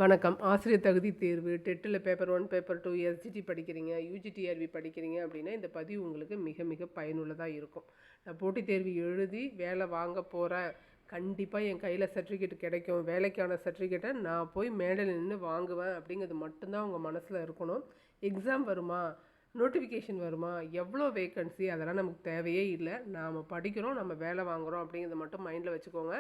வணக்கம். ஆசிரியர் தகுதி தேர்வு, டெட்டில் பேப்பர் 1, பேப்பர் 2, எஸ்ஜிடி படிக்கிறீங்க, யூஜிடிஆர்பி படிக்கிறீங்க அப்படின்னா இந்த பதிவு உங்களுக்கு மிக மிக பயனுள்ளதாக இருக்கும். நான் போட்டித் தேர்வு எழுதி வேலை வாங்க போகிறேன், கண்டிப்பாக என் கையில் சர்டிஃபிகேட் கிடைக்கும், வேலைக்கான சர்டிஃபிகேட்டை நான் போய் மேடையில் நின்று வாங்குவேன் அப்படிங்கிறது மட்டும்தான் உங்கள் மனசில் இருக்கணும். எக்ஸாம் வருமா, நோட்டிஃபிகேஷன் வருமா, எவ்வளோ வேக்கன்சி, அதெல்லாம் நமக்கு தேவையே இல்லை. நாம் படிக்கிறோம், நம்ம வேலை வாங்குகிறோம் அப்படிங்கிறத மட்டும் மைண்டில் வச்சுக்கோங்க.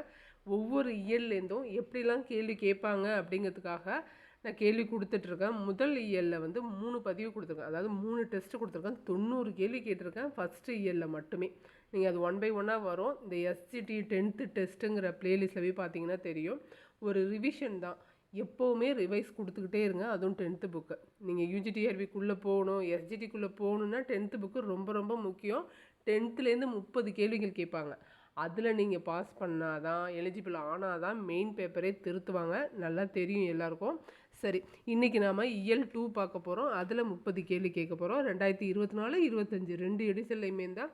ஒவ்வொரு இயல்லேருந்தும் எப்படிலாம் கேள்வி கேட்பாங்க அப்படிங்கிறதுக்காக நான் கேள்வி கொடுத்துட்ருக்கேன். முதல் இயலில் வந்து 3 பதிவு கொடுத்துருக்கேன், அதாவது 3 டெஸ்ட்டு கொடுத்துருக்கேன். 90 கேள்வி கேட்டிருக்கேன் ஃபஸ்ட்டு இயலில் மட்டுமே. நீங்கள் அது 1 பை 1 வரும். இந்த எஸ்ஜிடி 10th டெஸ்ட்டுங்கிற ப்ளேலிஸ்ட்டில் போய் பார்த்தீங்கன்னா தெரியும். ஒரு ரிவிஷன் தான், எப்போவுமே ரிவைஸ் கொடுத்துக்கிட்டே இருங்க. அதுவும் 10th புக்கு. நீங்கள் யூஜிடிஆர்பிக்குள்ளே போகணும், எஸ்ஜிடிக்குள்ளே போகணுன்னா 10th புக்கு ரொம்ப ரொம்ப முக்கியம். 10th 30 கேள்விகள் கேட்பாங்க. அதில் நீங்கள் பாஸ் பண்ணால் தான், எலிஜிபிள் ஆனால் தான் மெயின் பேப்பரே திருத்துவாங்க. நல்லா தெரியும் எல்லாருக்கும். சரி, இன்றைக்கி நாம் இயல் 2 பார்க்க போகிறோம். அதில் 30 கேள்வி கேட்க போகிறோம். 2024, 25 2 எடிஷன்லையுமே தான்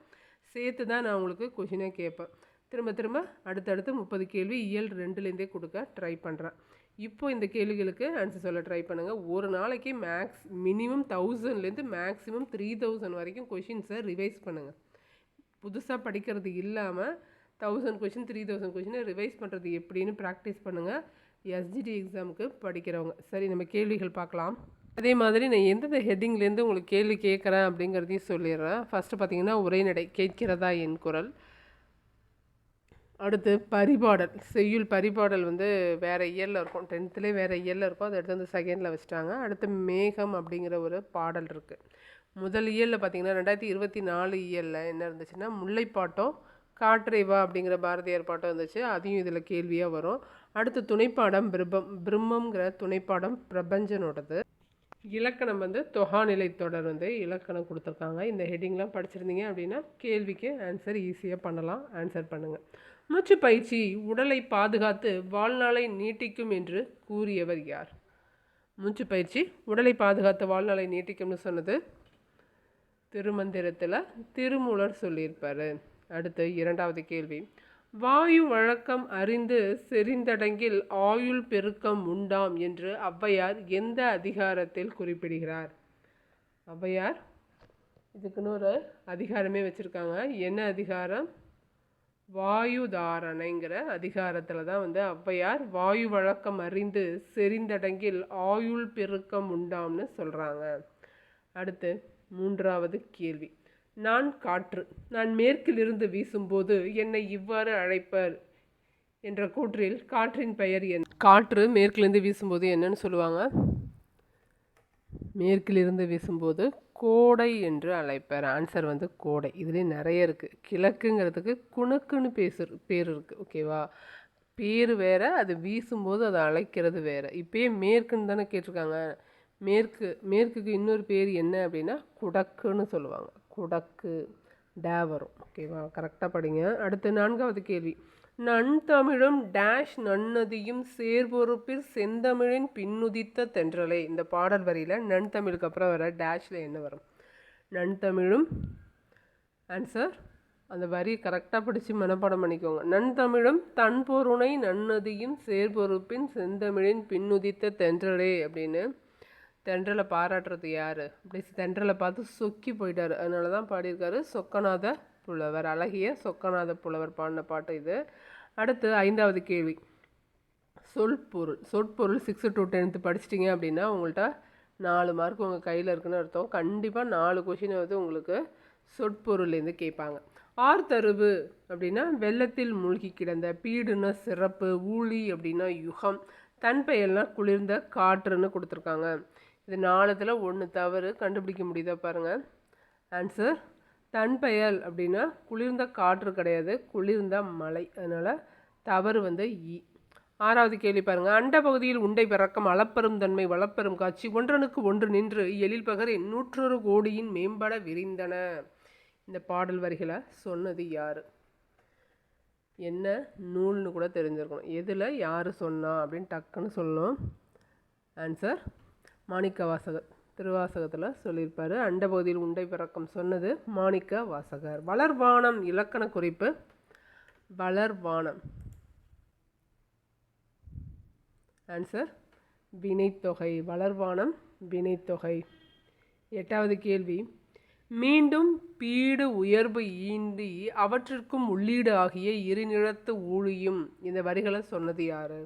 சேர்த்து தான் நான் உங்களுக்கு கொஷினே கேட்பேன். திரும்ப திரும்ப அடுத்தடுத்து 30 கேள்வி இயல் 2லேருந்தே கொடுக்க ட்ரை பண்ணுறேன். இப்போ இந்த கேள்விகளுக்கு ஆன்சர் சொல்ல ட்ரை பண்ணுங்கள். ஒரு நாளைக்கு மினிமம் 1000லேருந்து மேக்ஸிமம் 3000 வரைக்கும் கொஷின்ஸை ரிவைஸ் பண்ணுங்கள். புதுசாக படிக்கிறது இல்லாமல் 1000 கொஷின் 3000 கொஷினை ரிவைஸ் பண்ணுறது எப்படின்னு ப்ராக்டிஸ் பண்ணுங்கள், எஸ்ஜிடி எக்ஸாமுக்கு படிக்கிறவங்க. சரி, நம்ம கேள்விகள் பார்க்கலாம். அதே மாதிரி நான் எந்தெந்த ஹெட்டிங்லேருந்து உங்களுக்கு கேள்வி கேட்குறேன் அப்படிங்கிறதையும் சொல்லிடுறேன். ஃபஸ்ட்டு பார்த்தீங்கன்னா உரைநடை, கேட்கிறதா என் குரல். அடுத்து பரிபாடல், செய்யுள் பரிபாடல் வந்து வேறு இயரில் இருக்கும், 10th வேறு இயரில் இருக்கும், அதை எடுத்து வந்து 2nd வச்சுட்டாங்க. அடுத்து மேகம் அப்படிங்கிற ஒரு பாடல் இருக்குது. முதல் இயலில் பார்த்தீங்கன்னா 2024 இயலில் என்ன இருந்துச்சுன்னா முல்லைப்பாட்டம், காற்றைவா அப்படிங்கிற பாரதியார் பாட்டம் இருந்துச்சு. அதையும் இதில் கேள்வியாக வரும். அடுத்து துணைப்பாடம் பிரம்மங்கிற துணைப்பாடம் பிரபஞ்சனோடது. இலக்கணம் வந்து தொகாநிலை தொடர் வந்து இலக்கணம் கொடுத்துருக்காங்க. இந்த ஹெட்டிங்லாம் படிச்சிருந்தீங்க அப்படின்னா கேள்விக்கு ஆன்சர் ஈஸியாக பண்ணலாம். ஆன்சர் பண்ணுங்கள். மூச்சு பயிற்சி உடலை பாதுகாத்து வாழ்நாளை நீட்டிக்கும் என்று கூறியவர் யார்? மூச்சு பயிற்சி உடலை பாதுகாத்து வாழ்நாளை நீட்டிக்கும்னு சொன்னது திருமந்திரத்தில் திருமூலர் சொல்லியிருப்பார். அடுத்து 2வது கேள்வி, வாயு வழக்கம் அறிந்து செறிந்தடங்கில் ஆயுள் பெருக்கம் உண்டாம் என்று ஔவையார் எந்த அதிகாரத்தில் குறிப்பிடுகிறார்? ஔவையார் இதுக்குன்னு ஒரு அதிகாரமே வச்சுருக்காங்க. என்ன அதிகாரம்? வாயு தாரணைங்கிற அதிகாரத்தில் தான் வந்து ஔவையார் வாயு வழக்கம் அறிந்து செறிந்தடங்கில் ஆயுள் பெருக்கம் உண்டாம்னு சொல்கிறாங்க. அடுத்து 3வது கேள்வி, நான் காற்று, நான் மேற்கிலிருந்து வீசும்போது என்னை இவ்வாறு அழைப்பர் என்ற கூற்றில் காற்றின் பெயர் என்ன? காற்று மேற்கிலிருந்து வீசும்போது என்னன்னு சொல்லுவாங்க? மேற்கிலிருந்து வீசும்போது கோடை என்று அழைப்பர். ஆன்சர் வந்து கோடை. இதுலேயே நிறைய இருக்குது. கிழக்குங்கிறதுக்கு குணுக்குன்னு பேர் இருக்குது. ஓகேவா? பேர் வேறு, அது வீசும்போது அதை அழைக்கிறது வேறு. இப்போயே மேற்குன்னு தானே கேட்டிருக்காங்க. மேற்குக்கு இன்னொரு பேர் என்ன அப்படின்னா குடக்குன்னு சொல்லுவாங்க. குடக்கு வரும். ஓகேவா? கரெக்டாக படிங்க. அடுத்து 4வது கேள்வி, நன்தமிழும் டேஷ் நன்னதியும் சேர்பொறுப்பில் செந்தமிழின் பின்னுதித்த தென்றலை. இந்த பாடல் வரியில் நன்தமிழுக்கு அப்புறம் வர டேஷில் என்ன வரும்? நன்தமிழும். ஆன்சர் அந்த வரி கரெக்டாக படித்து மனப்பாடம் பண்ணிக்கோங்க. நன்தமிழும் தன்பொருணை நன்னதியும் சேர்பொறுப்பின் செந்தமிழின் பின்னுதித்த தென்றலே அப்படின்னு. தென்றலை பாராட்டுறது யார்? அப்படி தென்றலை பார்த்து சொக்கி போயிட்டார், அதனால தான் பாடியிருக்காரு சொக்கநாத புலவர். அழகிய சொக்கநாத புலவர் பாடின பாட்டு இது. அடுத்து 5வது கேள்வி, சொற்பொருள். சொற்பொருள் 6 to 10th படிச்சிட்டிங்க அப்படின்னா உங்கள்கிட்ட 4 மார்க் உங்கள் கையில் இருக்குன்னு அர்த்தம். கண்டிப்பாக 4 கொஷினை வந்து உங்களுக்கு சொற்பொருள்லேருந்து கேட்பாங்க. ஆர்த்தருவு அப்படின்னா வெள்ளத்தில் மூழ்கி கிடந்த, பீடுனா சிறப்பு, ஊழி அப்படின்னா யுகம், தன்பெயல்னா குளிர்ந்த காற்றுன்னு கொடுத்துருக்காங்க. இது 4ல் 1 தவறு, கண்டுபிடிக்க முடியுதா பாருங்கள். ஆன்சர் தன்பெயல் அப்படின்னா குளிர்ந்த காற்று கிடையாது, குளிர்ந்த மலை. அதனால் தவறு வந்து இ. 6வது கேள்வி பாருங்கள், அண்ட பகுதியில் உண்டை பிறக்கம் அளப்பெரும் தன்மை வளப்பெரும் காட்சி ஒன்றனுக்கு ஒன்று நின்று எழில் பகரின் 100 கோடியின் மேம்பட விரிந்தன. இந்த பாடல் வரிகளை சொன்னது யார்? என்ன நூல்னு கூட தெரிஞ்சிருக்கணும். எதில் யார் சொன்னா அப்படின்னு டக்குன்னு சொல்லணும். ஆன்சர் மாணிக்க வாசகர். திருவாசகத்தில் சொல்லியிருப்பார். அண்ட பகுதியில் உண்டை பிறக்கம் சொன்னது மாணிக்க வாசகர். வளர்வானம் இலக்கண குறிப்பு. வளர்வானம் ஆன்சர் வினைத்தொகை. வளர்வானம் வினைத்தொகை. 8வது கேள்வி, மீண்டும் பீடு உயர்வு ஈண்டி அவற்றிற்கும் உள்ளீடு ஆகிய இருநிலத்து ஊழியும். இந்த வரிகளை சொன்னது யாரு?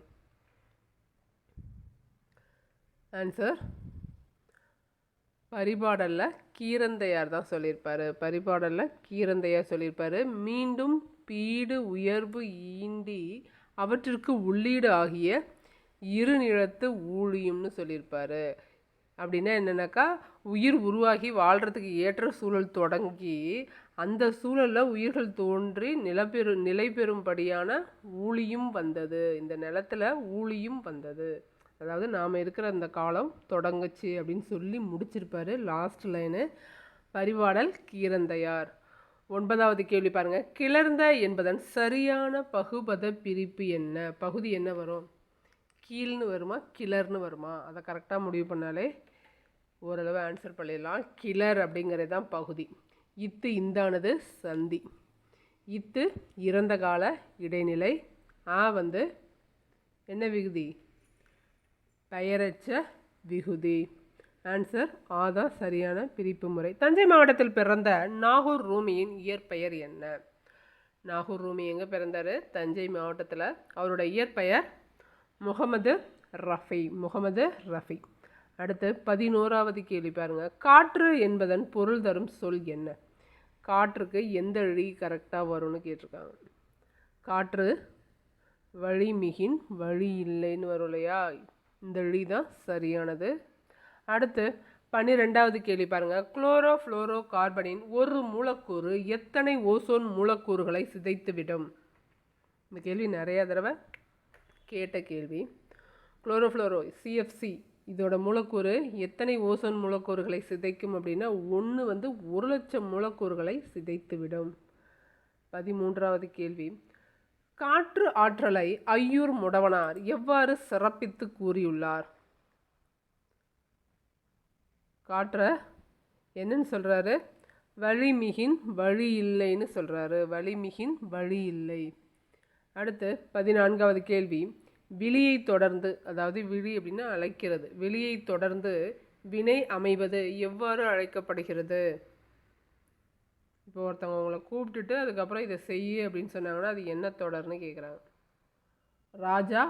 ஆன்சர் பரிபாடல்ல கீரந்தையார் தான் சொல்லியிருப்பாரு. பரிபாடல்ல கீரந்தையார் சொல்லியிருப்பாரு. மீண்டும் பீடு உயர்வு ஈண்டி அவற்றிற்கு உள்ளீடு ஆகிய இருநிலத்து ஊழியும்னு சொல்லியிருப்பாரு. அப்படின்னா என்னென்னாக்கா, உயிர் உருவாகி வாழ்கிறதுக்கு ஏற்ற சூழல் தொடங்கி அந்த சூழலில் உயிர்கள் தோன்றி நிலை பெறும்படியான ஊழியும் வந்தது. இந்த நிலத்தில் ஊழியும் வந்தது. அதாவது நாம் இருக்கிற அந்த காலம் தொடங்குச்சு அப்படின்னு சொல்லி முடிச்சிருப்பாரு. Last line Paripadal Keeranthaiyar. 9வது கேள்வி பாருங்கள். கிளர்ந்த என்பதன் சரியான பகுபத பிரிப்பு என்ன? பகுதி என்ன வரும்? கீழ்னு வருமா கிளர்னு வருமா? அதை கரெக்டாக முடிவு பண்ணாலே ஓரளவு ஆன்சர் பண்ணிடலாம். கிளர் அப்படிங்கிறது தான் பகுதி. இத்து இந்தானது சந்தி. இத்து இறந்த கால இடைநிலை. வந்து என்ன விகுதி? பெயரச்ச விகுதி. ஆன்சர் தான் சரியான பிரிப்பு முறை. தஞ்சை மாவட்டத்தில் பிறந்த நாகூர் ரூமியின் இயற்பெயர் என்ன? நாகூர் ரூமி எங்கே பிறந்தார்? தஞ்சை மாவட்டத்தில். அவரோட இயற்பெயர் முகமது ரஃபி. முகமது ரஃபி. அடுத்து 11வது கேள்வி பாருங்கள். காற்று என்பதன் பொருள் தரும் சொல் என்ன? காற்றுக்கு எந்த வழி கரெக்டாக வரும்னு கேட்டிருக்காங்க. காற்று வழிமிகின் வழி இல்லைன்னு வரும் இல்லையா? இந்த வழி தான் சரியானது. அடுத்து 12வது கேள்வி பாருங்கள். குளோரோ ஃப்ளோரோ கார்பனின் ஒரு மூலக்கூறு எத்தனை ஓசோன் மூலக்கூறுகளை சிதைத்துவிடும்? இந்த கேள்வி நிறையா தடவை கேட்ட கேள்வி. குளோரோஃப்ளோரோ CFC இதோட மூலக்கூறு எத்தனை ஓசோன் மூலக்கூறுகளை சிதைக்கும் அப்படின்னா 1,00,000 மூலக்கூறுகளை சிதைத்துவிடும். 13வது கேள்வி. காற்று ஆற்றலை ஐயூர் முடவனார் எவ்வாறு சிறப்பித்து கூறியுள்ளார்? காற்றை என்னன்னு சொல்கிறாரு? வழிமிகின் வழி இல்லைன்னு சொல்கிறாரு. வழிமிகின் வழி இல்லை. அடுத்து 14வது கேள்வி. விழியை தொடர்ந்து, அதாவது விழி அப்படின்னா அழைக்கிறது, விழியை தொடர்ந்து வினை அமைவது எவ்வாறு அழைக்கப்படுகிறது? இப்போ ஒருத்தவங்க உங்களை கூப்பிட்டுட்டு அதுக்கப்புறம் இதை செய்ய அப்படின்னு சொன்னாங்கன்னா அது என்ன தொடர்னு கேட்குறாங்க. ராஜா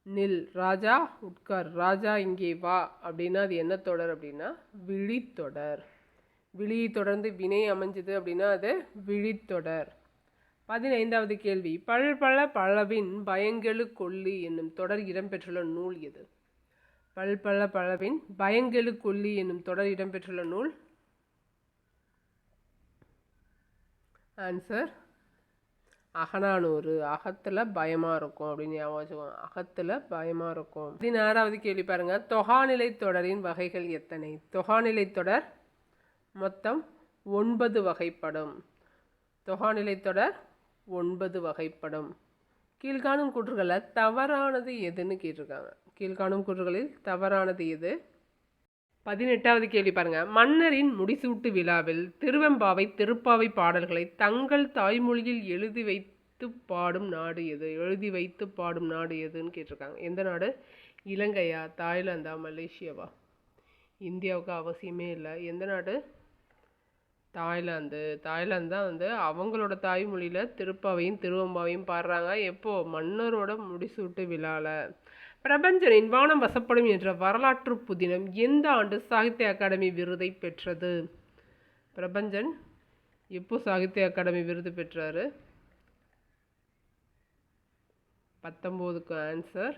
நில், ராஜா உட்கார், ராஜா இங்கே வா அப்படின்னா அது என்ன தொடர் அப்படின்னா விழித்தொடர். விழியை தொடர்ந்து வினை அமைஞ்சது அப்படின்னா அது விழித்தொடர். 15வது கேள்வி. பல்பல பலவின் பயங்கெழு கொல்லி என்னும் தொடர் இடம்பெற்றுள்ள நூல் எது? பல்பல பலவின் பயங்கெழு கொல்லி என்னும் தொடர் இடம்பெற்றுள்ள நூல். ஆன்சர் அகநானூறு. அகத்தில் பயமாக இருக்கும் அப்படின்னு ஞாபகம் வச்சுக்கோங்க. அகத்தில் பயமாக இருக்கும். 16வது கேள்வி பாருங்கள். தொகாநிலை தொடரின் வகைகள் எத்தனை? தொகாநிலை தொடர் மொத்தம் 9 வகைப்படும். தொகாநிலை தொடர் 9 வகைப்படும். கீழ்காணும் கூற்றுகளில் தவறானது எதுன்னு கேட்டிருக்காங்க. கீழ்காணும் கூற்றுகளில் தவறானது எது? 18வது கேள்வி பாருங்கள். மன்னரின் முடிசூட்டு விழாவில் திருவெம்பாவை திருப்பாவை பாடல்களை தங்கள் தாய்மொழியில் எழுதி வைத்து பாடும் நாடு எது? எழுதி வைத்து பாடும் நாடு எதுன்னு கேட்டிருக்காங்க. எந்த நாடு? இலங்கையா, தாய்லாந்தா, மலேசியாவா? இந்தியாவுக்கு அவசியமே இல்லை. எந்த நாடு? தாய்லாந்து. தாய்லாந்து தான் அவங்களோட தாய்மொழியில் திருப்பாவையும் திருவம்பாவையும் பாடுறாங்க. எப்போது? மன்னரோட முடிசூட்டு விழாவில். பிரபஞ்சனின் வானம் வசப்படும் என்ற வரலாற்று புதினம் எந்த ஆண்டு சாகித்ய அகாடமி விருதை பெற்றது? பிரபஞ்சன் எப்போ சாகித்ய அகாடமி விருது பெற்றாரு? 19க்கு ஆன்சர்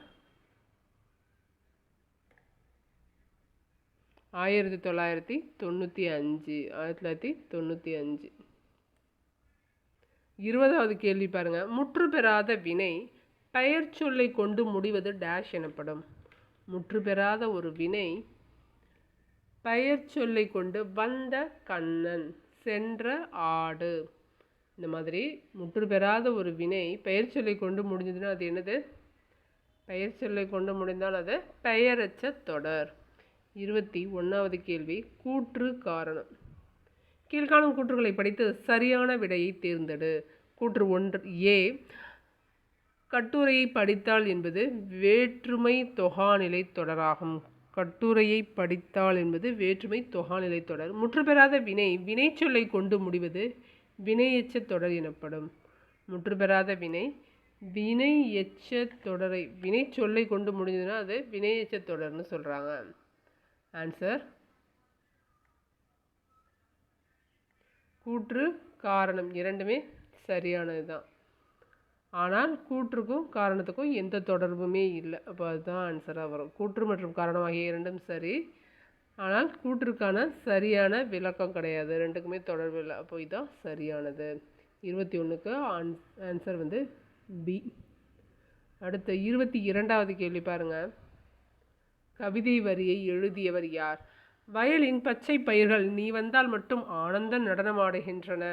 1995. 1995. 20வது கேள்வி பாருங்க. முற்று பெறாத வினை பெயர் சொல்லை கொண்டு முடிவது டேஷ் எனப்படும். முற்று பெறாத ஒரு வினை பெயர் சொல்லை கொண்டு வந்த கண்ணன், சென்ற ஆடு, இந்த மாதிரி முற்று பெறாத ஒரு வினை பெயர் சொல்லை கொண்டு முடிஞ்சதுன்னா அது என்னது? பெயர் சொல்லை கொண்டு முடிந்தால் அது பெயரச்ச தொடர். 21வது கேள்வி. கூற்று காரணம். கீழ்காணும் கூற்றுகளை படித்து சரியான விடையை தேர்ந்தெடு. கூற்று 1 A. கட்டுரையை படித்தால் என்பது வேற்றுமை தொகாநிலை தொடராகும். கட்டுரையை படித்தால் என்பது வேற்றுமை தொகாநிலை தொடர். முற்றுப்பெறாத வினை வினைச்சொல்லை கொண்டு முடிவது வினையெச்ச தொடர் எனப்படும். முற்றுப்பெறாத வினை வினை எச்ச தொடரை வினைச்சொல்லை கொண்டு முடிஞ்சதுன்னா அது வினையெச்ச தொடர்னு சொல்கிறாங்க. ஆன்சர் கூற்று காரணம் இரண்டுமே சரியானது தான். ஆனால் கூற்றுக்கும் காரணத்துக்கும் எந்த தொடர்புமே இல்லை. அப்போ அதுதான் ஆன்சராக வரும். கூற்று மற்றும் காரணம் ஆகிய இரண்டும் சரி, ஆனால் கூற்றுக்கான சரியான விளக்கம் கிடையாது, ரெண்டுக்குமே தொடர்பு இல்லை. அப்போ இதுதான் சரியானது. 21க்கு ஆன்சர் வந்து பி. அடுத்த 22வது கேள்வி பாருங்கள். கவிதை வரியை எழுதியவர் யார்? வயலின் பச்சை பயிர்கள் நீ வந்தால் மட்டும் ஆனந்த நடனமாடுகின்றன.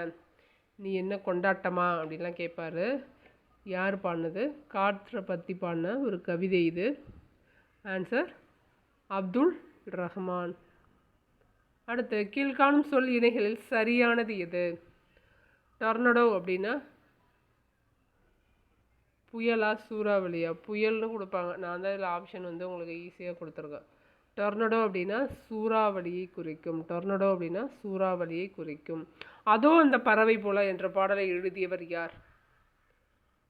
நீ என்ன கொண்டாட்டமா அப்படின்லாம் கேட்பாரு. யார் பாடினது? காற்றை பற்றி பாடின ஒரு கவிதை இது. ஆன்சர் அப்துல் ரஹ்மான். அடுத்து கீழ்காணும் சொல் இணைகளில் சரியானது எது? டொர்னடோ அப்படின்னா புயலா சூறாவளியா? புயல்னு கொடுப்பாங்க. நான் தான் இதில் ஆப்ஷன் வந்து உங்களுக்கு ஈஸியாக கொடுத்துருக்கேன். டொர்னடோ அப்படின்னா சூறாவளியை குறிக்கும். டொர்னடோ அப்படின்னா சூறாவளியை குறிக்கும். அதோ அந்த பறவை போல என்ற பாடலை எழுதியவர் யார்?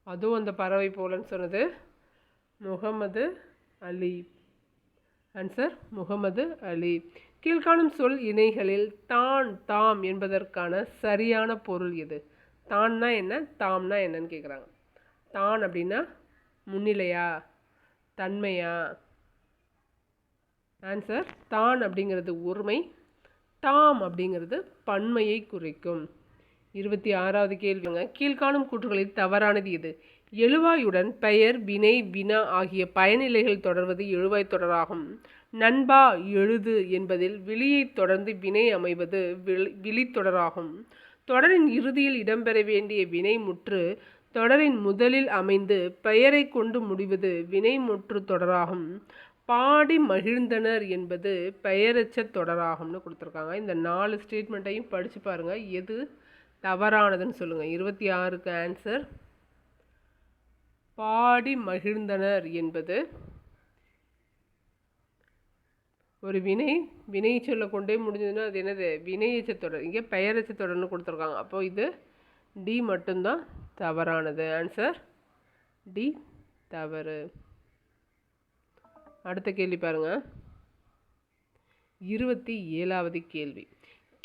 அதோ அந்த பறவை போலன்னு சொன்னது முகமது அலி. ஆன்சர் முகமது அலி. கீழ்காணும் சொல் இணைகளில் தான் தாம் என்பதற்கான சரியான பொருள் எது? தான்னா என்ன, தாம்னா என்னன்னு கேட்குறாங்க. தான் அப்படின்னா முன்னிலையா, தன்மையா? ஆன்சர் தான் அப்படிங்கிறது ஒருமை, தாம் அப்படிங்கிறது பன்மையை குறிக்கும். 26வது கேள்விங்க. கீழ்காணும் கூற்றுகளில் தவறானது எது? எழுவாயுடன் பெயர் வினை வினா ஆகிய பயனிலைகள் தொடர்வது எழுவாய் தொடராகும். நண்பா எழுது என்பதில் விழியை தொடர்ந்து வினை அமைவது விழித்தொடராகும். தொடரின் இறுதியில் இடம்பெற வேண்டிய வினை முற்று தொடரின் முதலில் அமைந்து பெயரை கொண்டு முடிவது வினைமுற்று தொடராகும். பாடி மகிழ்ந்தனர் என்பது பெயரச்ச தொடராகும்னு கொடுத்துருக்காங்க. இந்த 4 ஸ்டேட்மெண்ட்டையும் படித்து பாருங்கள், எது தவறானதுன்னு சொல்லுங்கள். 26க்கு ஆன்சர் பாடி மகிழ்ந்தனர் என்பது ஒரு வினை சொல்ல கொண்டே முடிஞ்சதுன்னா அது என்னது? வினையச்ச தொடர். இங்கே பெயரச்ச தொடர்னு கொடுத்துருக்காங்க. அப்போது இது டி மட்டும்தான் தவறானது. ஆன்சர் டி தவறு. அடுத்த கேள்வி பாருங்க. 27வது கேள்வி.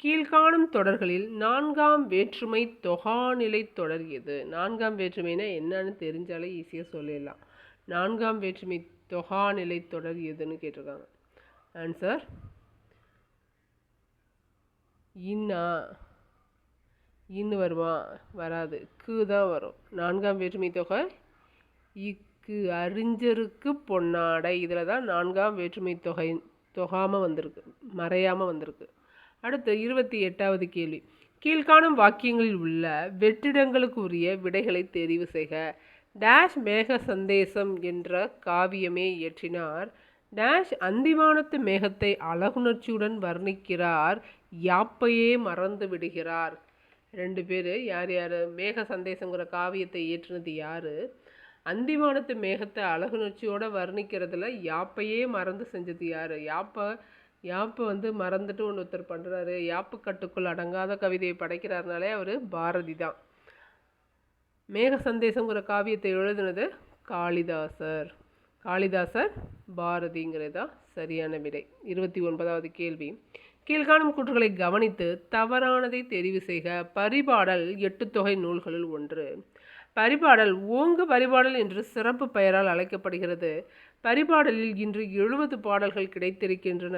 கீழ்காணும் தொடர்களில் 4ஆம் வேற்றுமை தொகாநிலை தொடர் எது? 4ஆம் வேற்றுமைனா என்னன்னு தெரிஞ்சாலே ஈஸியாக சொல்லிடலாம். 4ஆம் வேற்றுமை தொகாநிலை தொடர் எதுன்னு கேட்டிருக்காங்க. ஆன்சர் இன்னா. இன்னு வருமா? வராது, கு தான் வரும். 4ஆம் வேற்றுமை தொகை இக்கு. அறிஞருக்கு பொன்னாடை, இதில் தான் 4ஆம் வேற்றுமை தொகை தொகாமல் வந்திருக்கு, மறையாமல் வந்திருக்கு. அடுத்து 28வது கேள்வி. கீழ்காணும் வாக்கியங்களில் உள்ள வெற்றிடங்களுக்கு உரிய விடைகளை தெரிவு செய்க. டேஷ் மேக சந்தேசம் என்ற காவியமே இயற்றினார். டேஷ் அந்திவானத்து மேகத்தை அழகுணர்ச்சியுடன் வர்ணிக்கிறார், யாப்பையே மறந்து விடுகிறார். 2 பேர். யார் யார்? மேக சந்தேசங்கிற காவியத்தை இயற்றினது யார்? அந்திவானத்து மேகத்தை அழகுணர்ச்சியோட வர்ணிக்கிறதுல யாப்பையே மறந்து செஞ்சது யார்? யாப்பை வந்து மறந்துட்டு ஒருத்தர் பண்ணுறாரு. யாப்பு கட்டுக்குள் அடங்காத கவிதையை படைக்கிறாருனாலே அவர் பாரதி தான். மேக சந்தேசங்கிற காவியத்தை எழுதுனது காளிதாசர். காளிதாசர் பாரதிங்கிறது தான் சரியான விடை. 29வது கேள்வி. கீழ்காணும் கூற்றுகளை கவனித்து தவறானதை தெரிவு செய்க. பரிபாடல் 8 தொகை நூல்களுள் ஒன்று. பரிபாடல் ஓங்கு பரிபாடல் என்று சிறப்பு பெயரால் அழைக்கப்படுகிறது. பரிபாடலில் இன்று 70 பாடல்கள் கிடைத்திருக்கின்றன.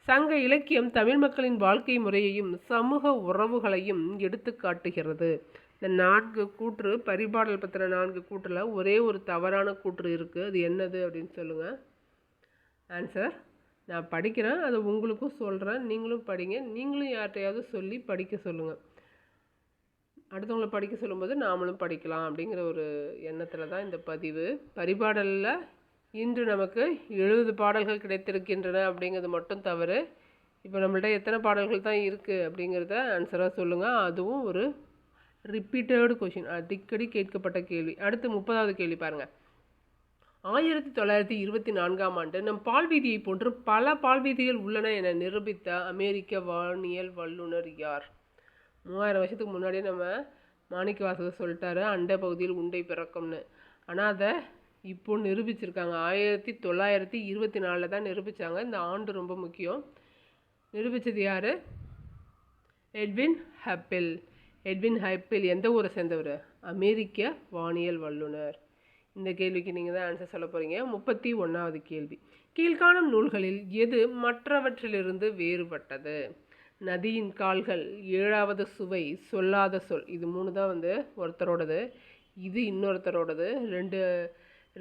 சங்க இலக்கியம் தமிழ் மக்களின் வாழ்க்கை முறையையும் சமூக உறவுகளையும் எடுத்து காட்டுகிறது. இந்த 4 கூற்று, பரிபாடல் பற்றின 4 கூற்றில் ஒரே ஒரு தவறான கூற்று இருக்குது. அது என்னது அப்படின்னு சொல்லுங்கள். ஆன்சர் நான் படிக்கிறேன், அதை உங்களுக்கும் சொல்கிறேன், நீங்களும் படிங்க. நீங்களும் யார்கிட்டையாவது சொல்லி படிக்க சொல்லுங்கள். அடுத்தவங்களை படிக்க சொல்லும்போது நாமளும் படிக்கலாம் அப்படிங்கிற ஒரு எண்ணத்தில் தான் இந்த பதிவு. பரிபாடலில் இன்று நமக்கு 70 பாடல்கள் கிடைத்திருக்கின்றன அப்படிங்கிறது மட்டும் தவறு. இப்போ நம்மள்ட்ட எத்தனை பாடல்கள் தான் இருக்குது அப்படிங்கிறத ஆன்சராக சொல்லுங்கள். அதுவும் ஒரு ரிப்பீட்டடு கொஷின், அடிக்கடி கேட்கப்பட்ட கேள்வி. அடுத்து 30வது கேள்வி பாருங்கள். 1924ஆம் ஆண்டு நம் பால்வீதியை போன்று பல பால்வீதிகள் உள்ளன என நிரூபித்த அமெரிக்க வானியல் வல்லுனர் யார்? 3000 வருஷத்துக்கு முன்னாடியே நம்ம மாணிக்கவாசகர் சொல்லிட்டாரு அண்ட பகுதியில் உண்டை பிறக்கும்னு. ஆனால் அதை இப்போ நிரூபிச்சிருக்காங்க. 1924 தான் நிரூபித்தாங்க. இந்த ஆண்டு ரொம்ப முக்கியம். நிரூபித்தது யார்? Edwin Hubble. எட்வின் ஹப்பிள் எந்த ஊரை சேர்ந்தவர்? அமெரிக்க வானியல் வல்லுனர். இந்த கேள்விக்கு நீங்கள் தான் ஆன்சர் சொல்ல போகிறீங்க. 31வது கேள்வி. கீழ்காணும் நூல்களில் எது மற்றவற்றிலிருந்து வேறுபட்டது? நதியின் கால்கள், 7வது சுவை, சொல்லாத சொல். இது 3 தான் ஒருத்தரோடது. இது இன்னொருத்தரோடது.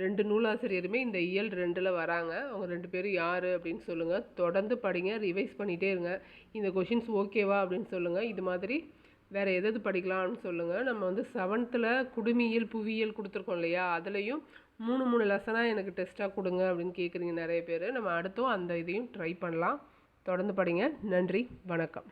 ரெண்டு நூலாசிரியருமே இந்த இயல் 2ல் வராங்க. அவங்க 2 பேரும் யார் அப்படின்னு சொல்லுங்கள். தொடர்ந்து படிங்க, ரிவைஸ் பண்ணிகிட்டே இருங்க. இந்த கொஷின்ஸ் ஓகேவா அப்படின்னு சொல்லுங்கள். இது மாதிரி வேறு எது படிக்கலாம்னு சொல்லுங்கள். நம்ம 7th குடுமியியல் புவியியல் கொடுத்துருக்கோம் இல்லையா, அதுலேயும் 3 லெசனாக எனக்கு டெஸ்ட்டாக கொடுங்க அப்படின்னு கேட்குறீங்க நிறைய பேர். நம்ம அடுத்தும் அந்த இதையும் ட்ரை பண்ணலாம். தொடர்ந்து படிங்க. நன்றி, வணக்கம்.